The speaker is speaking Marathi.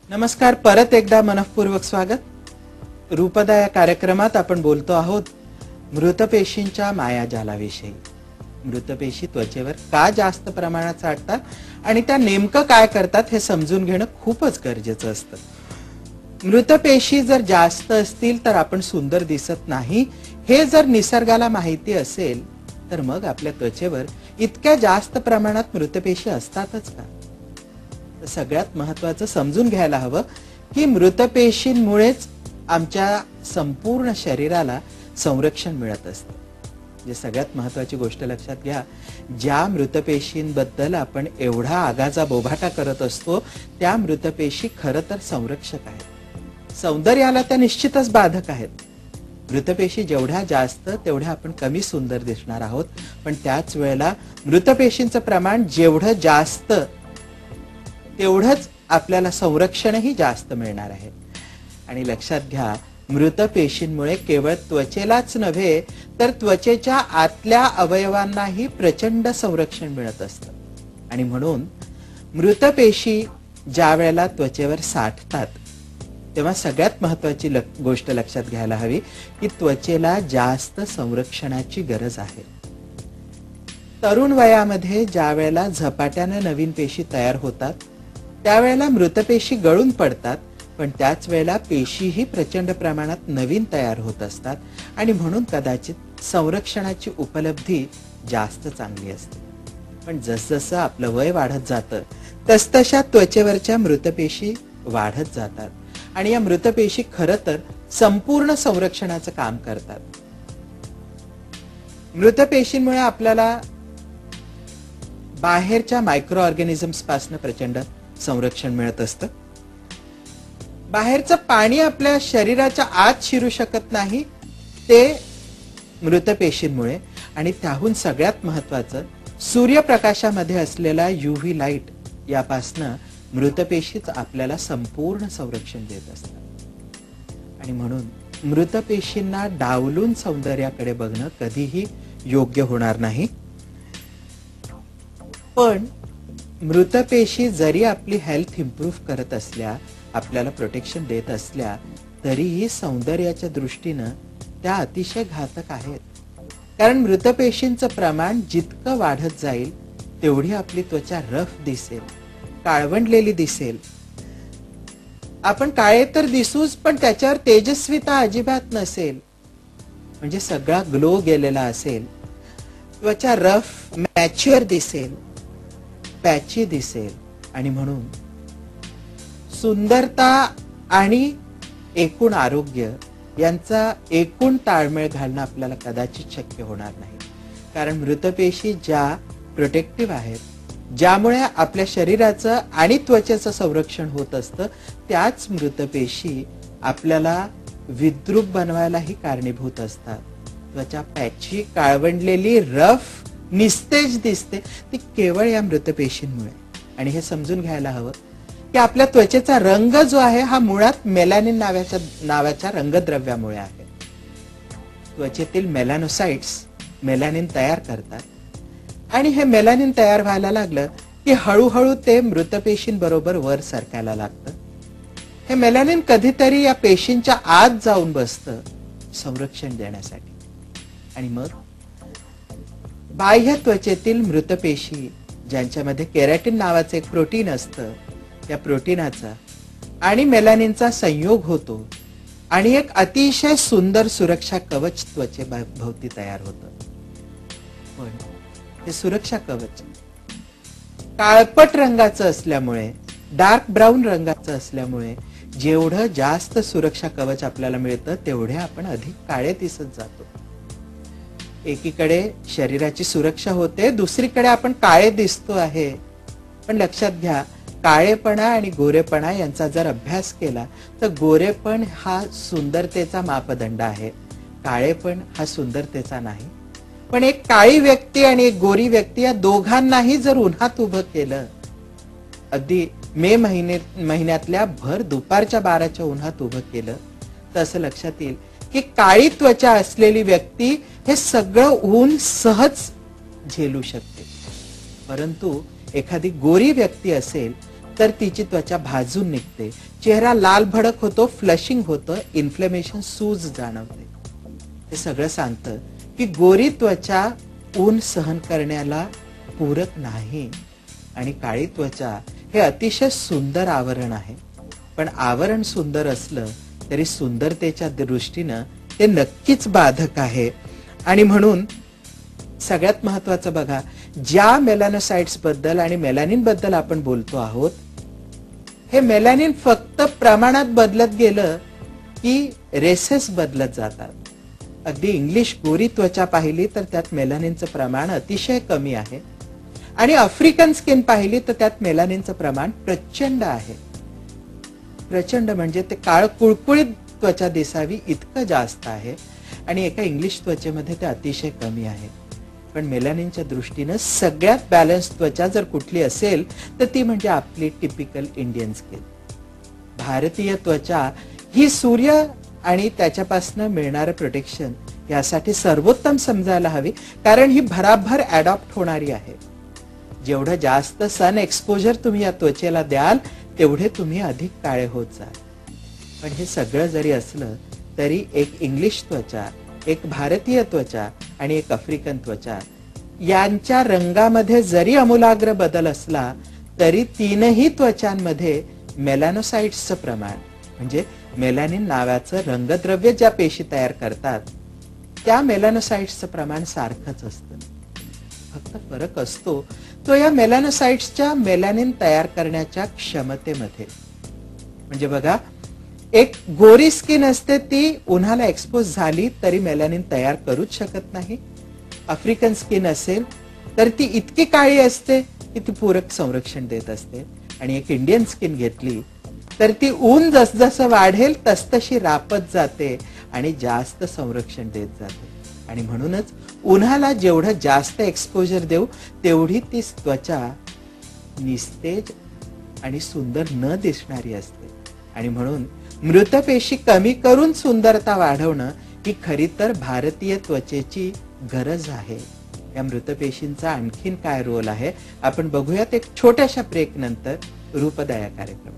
नमस्कार, परत एकदा मनःपूर्वक स्वागत। रूपदा या कार्यक्रमात आपण बोलतो आहोत मृतपेशींच्या मायाजालाविषयी। मृतपेशी त्वचेवर का जास्त प्रमाणात साठतात आणि त्या नेमकं काय करतात हे समजून घेणं खूपच गरजेचं असतं। मृतपेशी जर जास्त असतील तर आपण सुंदर दिसत नाही, हे जर निसर्गाला माहिती असेल तर मग आपल्या त्वचेवर इतक्या जास्त प्रमाणात मृतपेशी असतातच का? सगळ्यात महत्त्वाचं समजून घ्यायला हवं की मृतपेशींमुळेच आमच्या संपूर्ण शरीराला संरक्षण मिळत असतं। जे सगळ्यात महत्त्वाची गोष्ट लक्षात घ्या, ज्या मृतपेशींबद्दल आपण एवढा आगाचा बोभाटा करत असतो त्या मृतपेशी खरं तर संरक्षक आहेत। सौंदर्याला त्या निश्चितच बाधक आहेत। मृतपेशी जेवढ्या जास्त तेवढ्या आपण कमी सुंदर दिसणार आहोत, पण त्याच वेळेला मृतपेशींचं प्रमाण जेवढं जास्त तेवढंच आपल्याला संरक्षणही जास्त मिळणार आहे। आणि लक्षात घ्या, मृतपेशींमुळे केवळ त्वचेलाच नव्हे तर त्वचेच्या आतल्या अवयवांनाही प्रचंड संरक्षण मिळत असतं। आणि म्हणून मृतपेशी ज्या वेळेला त्वचेवर साठतात तेव्हा सगळ्यात महत्त्वाची गोष्ट लक्षात घ्यायला हवी की त्वचेला जास्त संरक्षणाची गरज आहे। तरुण वयामध्ये ज्या वेळेला झपाट्याने नवीन पेशी तयार होतात त्यावेळेला मृतपेशी गळून पडतात, पण त्याच वेळेला पेशीही प्रचंड प्रमाणात नवीन तयार होत असतात आणि म्हणून कदाचित संरक्षणाची उपलब्धी जास्त चांगली असते। पण जसजसं आपलं वय वाढत जातं तसतशा त्वचेवरच्या मृतपेशी वाढत जातात आणि या मृतपेशी खरं तर संपूर्ण संरक्षणाचं काम करतात। मृतपेशींमुळे आपल्याला बाहेरच्या मायक्रो ऑर्गॅनिझम्स पासून प्रचंड संरक्षण मिळत असतं। बाहेरचं पाणी आपल्या शरीराच्या आत शिरू शकत नाही ते मृतपेशींमुळे, आणि त्याहून सगळ्यात महत्त्वाचं सूर्यप्रकाशामध्ये असलेला यूव्ही लाईट यापासनं मृतपेशीच आपल्याला संपूर्ण संरक्षण देत असतात। आणि म्हणून मृतपेशींना डावलून सौंदर्याकडे बघणं कधीही योग्य होणार नाही। पण मृतपेशी जरी आपली हेल्थ इम्प्रूव्ह करत असल्या, आपल्याला प्रोटेक्शन देत असल्या, तरीही सौंदर्याच्या दृष्टीनं त्या अतिशय घातक आहेत। कारण मृतपेशींचं प्रमाण जितकं वाढत जाईल तेवढी आपली त्वचा रफ दिसेल, काळवंडलेली दिसेल। आपण काळे तर दिसूच, पण त्याच्यावर तेजस्विता अजिबात नसेल, म्हणजे सगळा ग्लो गेलेला असेल। त्वचा रफ मॅच्युअर दिसेल, पॅची दिसेल। आणि म्हणून सुंदरता आणि एकूण आरोग्य यांचा एकूण ताळमेळ घालणं आपल्याला कदाचित शक्य होणार नाही। कारण मृतपेशी ज्या प्रोटेक्टिव्ह आहेत, ज्यामुळे आपल्या शरीराचं आणि त्वचेचं संरक्षण होत असतं, त्याच मृतपेशी आपल्याला विद्रूप बनवायलाही कारणीभूत असतात। त्वचा पॅची, काळवंडलेली, रफ, निस्तेज दिसते ती केवळ या मृतपेशींमुळे। आणि हे समजून घ्यायला हवं की आपल्या त्वचेचा रंग जो आहे हा मुळात मेलॅनिन नावाच्या रंगद्रव्यामुळे आहे। त्वचेतील मेलॅनोसाइट्स मेलॅनिन तयार करतात आणि हे मेलॅनिन तयार व्हायला लागलं की हळूहळू ते मृतपेशींबरोबर वर सरकायला लागतं। हे मेलॅनिन कधीतरी या पेशींच्या आत जाऊन बसतं संरक्षण देण्यासाठी। आणि मग बाह्य त्वचेतील मृतपेशी ज्यांच्यामध्ये केराटिन नावाचे एक प्रोटीन असतं, त्या प्रोटीनाचा आणि मेलॅनिनचा संयोग होतो आणि एक अतिशय सुंदर सुरक्षा कवच त्वचेभोवती तयार होतं। पण हे सुरक्षा कवच काळपट रंगाचं असल्यामुळे, डार्क ब्राऊन रंगाचं असल्यामुळे जेवढं जास्त सुरक्षा कवच आपल्याला मिळतं तेवढे आपण अधिक काळे दिसत जातो। एकीकडे शरीराची सुरक्षा होते, दुसरीकडे आपण काळे दिसतो आहे। पण लक्षात घ्या, काळेपणा आणि गोरेपणा यांचा जर अभ्यास केला तर गोरेपण हा सुंदरतेचा मापदंड आहे, काळेपण हा सुंदरतेचा नाही। पण एक काळी व्यक्ती आणि एक गोरी व्यक्ती या दोघांनाही जर उन्हात उभं केलं, अगदी मे महिन्यातल्या भर दुपारच्या 12च्या उन्हात उभं केलं, तर असं लक्षात येईल की काळी त्वचा असलेली व्यक्ती हे सगळं ऊन सहज झेलू शकते। परंतु एखादी गोरी व्यक्ती असेल तर तिची त्वचा भाजून निघते, चेहरा लाल भडक होतो, फ्लशिंग होतं, इन्फ्लेमेशन, सूज जाणवते. हे सगळं सांगतं की गोरी त्वचा ऊन सहन करण्याला पूरक नाही आणि काळी त्वचा हे अतिशय सुंदर आवरण आहे. पण आवरण सुंदर असलं तरी सुंदरतेच्या दृष्टीनं ते नक्कीच बाधक आहे. आणि म्हणून सगळ्यात महत्वाचं बघा, ज्या मेलॅनोसाइट्स बद्दल आणि मेलॅनिन बद्दल आपण बोलतो आहोत, हे मेलॅनिन फक्त प्रमाणात बदलत गेलं की रेसेस बदलत जातात. अगदी इंग्लिश गोरी त्वचा पाहिली तर त्यात मेलॅनिनचं प्रमाण अतिशय कमी आहे आणि आफ्रिकन स्किन पाहिली तर त्यात मेलॅनिनचं प्रमाण प्रचंड आहे. प्रचंड म्हणजे ते काळ कुळकुळीत त्वचा दिसावी इतकं जास्त आहे आणि एका इंग्लिश त्वचेमध्ये ते अतिशय कमी आहे. पण मेलॅनिनच्या दृष्टीनं सगळ्यात बॅलन्स त्वचा जर कुठली असेल तर ती म्हणजे आपली टिपिकल इंडियन स्किन. भारतीय त्वचा ही सूर्य आणि त्याच्यापासून मिळणारं प्रोटेक्शन यासाठी सर्वोत्तम समजायला हवी, कारण ही भराभर अडॉप्ट होणारी आहे. जेवढं जास्त सन एक्सपोजर तुम्ही या त्वचेला द्याल तेवढे तुम्ही अधिक काळे होत जाल. पण हे सगळं जरी असलं तरी एक इंग्लिश त्वचा, एक भारतीय त्वचा आणि एक आफ्रिकन त्वचा यांच्या रंगामध्ये जरी आमूलाग्र बदल असला तरी तीनही त्वचांमध्ये मेलॅनोसाइट्सचं प्रमाण म्हणजे मेलॅनिन नावाचं रंगद्रव्य ज्या पेशी तयार करतात त्या मेलॅनोसाइट्सचं प्रमाण सारखंच असतं. फक्त फरक असतो तो या मेलॅनोसाइट्सच्या मेलॅनिन तयार करण्याच्या क्षमतेमध्ये. म्हणजे बघा, एक गोरी स्किन असते ती उन्हाला एक्सपोज झाली तरी मेलॅनिन तयार करूच शकत नाही. आफ्रिकन स्किन असेल तर ती इतकी काळी असते की ती पूरक संरक्षण देत असते आणि एक इंडियन स्किन घेतली तर ती ऊन जसजसं वाढेल तसतशी रापत जाते आणि जास्त संरक्षण देत जाते. आणि म्हणूनच उन्हाला जेवढं जास्त एक्सपोजर देऊ तेवढी ती त्वचा निस्तेज आणि सुंदर न दिसणारी असते. आणि म्हणून मृतपेशी कमी करून सुंदरता वाढवणं ही खरी तर भारतीय त्वचेची गरज आहे. या मृतपेशींचा आणखीन काय रोल आहे आपण बघूयात एक छोट्याशा ब्रेक नंतर. रूपदया कार्यक्रम